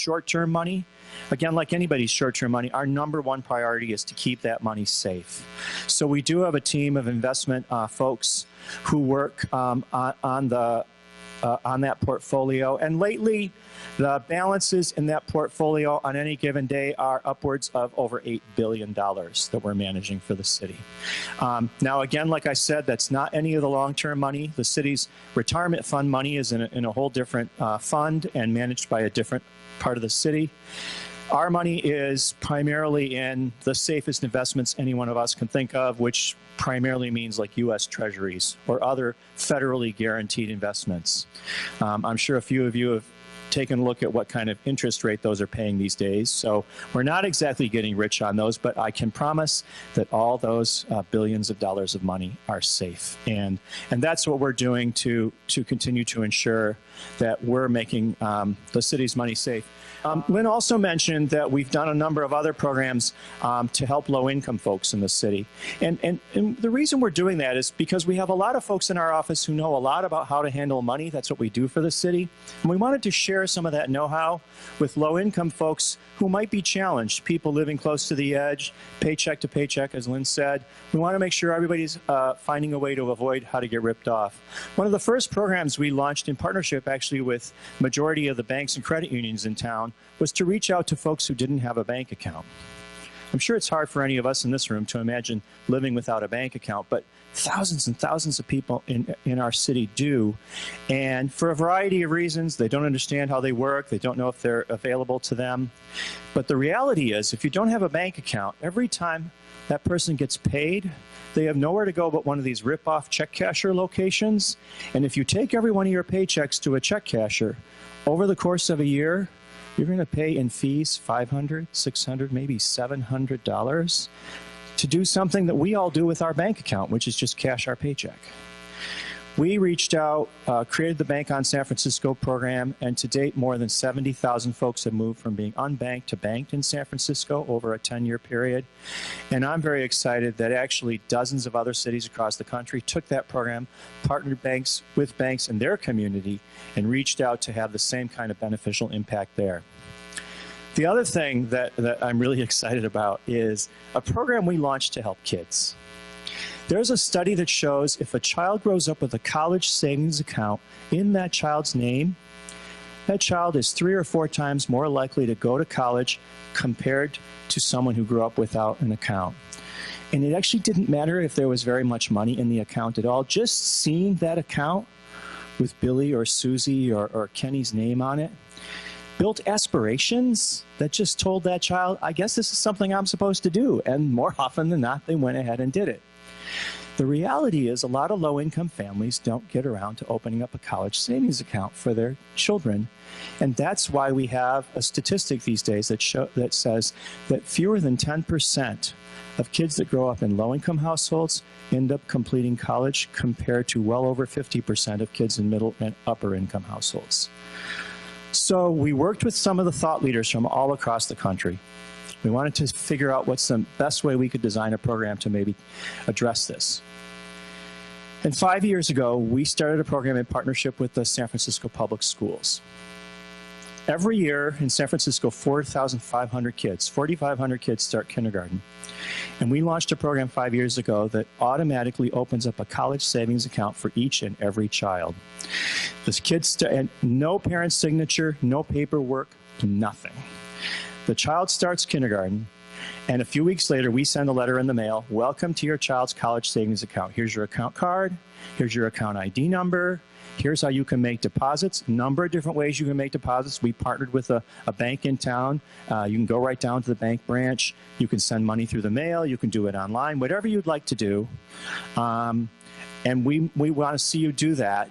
short-term money, again, like anybody's short-term money, our number one priority is to keep that money safe. So we do have a team of investment folks who work on that portfolio. And lately, the balances in that portfolio on any given day are upwards of over $8 billion that we're managing for the city. Now, again, like I said, that's not any of the long-term money. The city's retirement fund money is in a whole different fund and managed by a different part of the city. Our money is primarily in the safest investments any one of us can think of, which primarily means like U.S. Treasuries or other federally guaranteed investments. I'm sure a few of you have taken a look at what kind of interest rate those are paying these days. So we're not exactly getting rich on those, but I can promise that all those billions of dollars of money are safe. And that's what we're doing to continue to ensure that we're making the city's money safe. Lynn also mentioned that we've done a number of other programs to help low-income folks in the city. And the reason we're doing that is because we have a lot of folks in our office who know a lot about how to handle money. That's what we do for the city. And we wanted to share some of that know-how with low-income folks who might be challenged, people living close to the edge, paycheck to paycheck, as Lynn said. We want to make sure everybody's finding a way to avoid how to get ripped off. One of the first programs we launched in partnership actually with majority of the banks and credit unions in town was to reach out to folks who didn't have a bank account. I'm sure it's hard for any of us in this room to imagine living without a bank account, but thousands and thousands of people in our city do. And for a variety of reasons, they don't understand how they work, they don't know if they're available to them. But the reality is, if you don't have a bank account, every time that person gets paid, they have nowhere to go but one of these rip-off check casher locations. And if you take every one of your paychecks to a check casher, over the course of a year, you're going to pay in fees $500, $600, maybe $700 to do something that we all do with our bank account, which is just cash our paycheck. We reached out, created the Bank on San Francisco program, and to date, more than 70,000 folks have moved from being unbanked to banked in San Francisco over a 10-year period. And I'm very excited that actually dozens of other cities across the country took that program, partnered banks with banks in their community, and reached out to have the same kind of beneficial impact there. The other thing that I'm really excited about is a program we launched to help kids. There's a study that shows if a child grows up with a college savings account in that child's name, that child is 3 or 4 times more likely to go to college compared to someone who grew up without an account. And it actually didn't matter if there was very much money in the account at all. Just seeing that account with Billy or Susie or Kenny's name on it built aspirations that just told that child, I guess this is something I'm supposed to do. And more often than not, they went ahead and did it. The reality is a lot of low-income families don't get around to opening up a college savings account for their children. And that's why we have a statistic these days that says that fewer than 10% of kids that grow up in low-income households end up completing college compared to well over 50% of kids in middle and upper-income households. So we worked with some of the thought leaders from all across the country. We wanted to figure out what's the best way we could design a program to maybe address this. And 5 years ago, we started a program in partnership with the San Francisco Public Schools. Every year in San Francisco, 4,500 kids, 4,500 kids start kindergarten. And we launched a program 5 years ago that automatically opens up a college savings account for each and every child. This kids and no parent's signature, no paperwork, nothing. The child starts kindergarten, and a few weeks later, we send a letter in the mail, welcome to your child's college savings account. Here's your account card, here's your account ID number, here's how you can make deposits, a number of different ways you can make deposits. We partnered with a bank in town. You can go right down to the bank branch. You can send money through the mail. You can do it online, whatever you'd like to do. And we want to see you do that.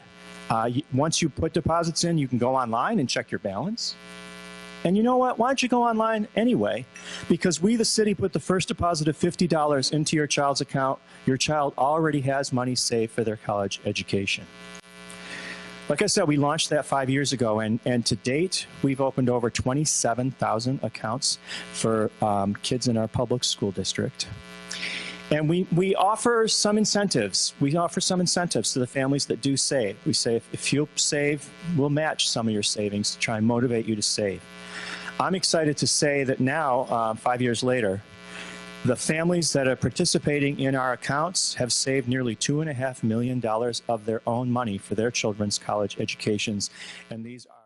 Once you put deposits in, you can go online and check your balance. And you know what? Why don't you go online anyway? Because we, the city, put the first deposit of $50 into your child's account. Your child already has money saved for their college education. Like I said, we launched that 5 years ago, and to date, we've opened over 27,000 accounts for kids in our public school district. And we offer some incentives. We offer some incentives to the families that do save. We say, if you save, we'll match some of your savings to try and motivate you to save. I'm excited to say that now, 5 years later, the families that are participating in our accounts have saved nearly $2.5 million of their own money for their children's college educations, and these are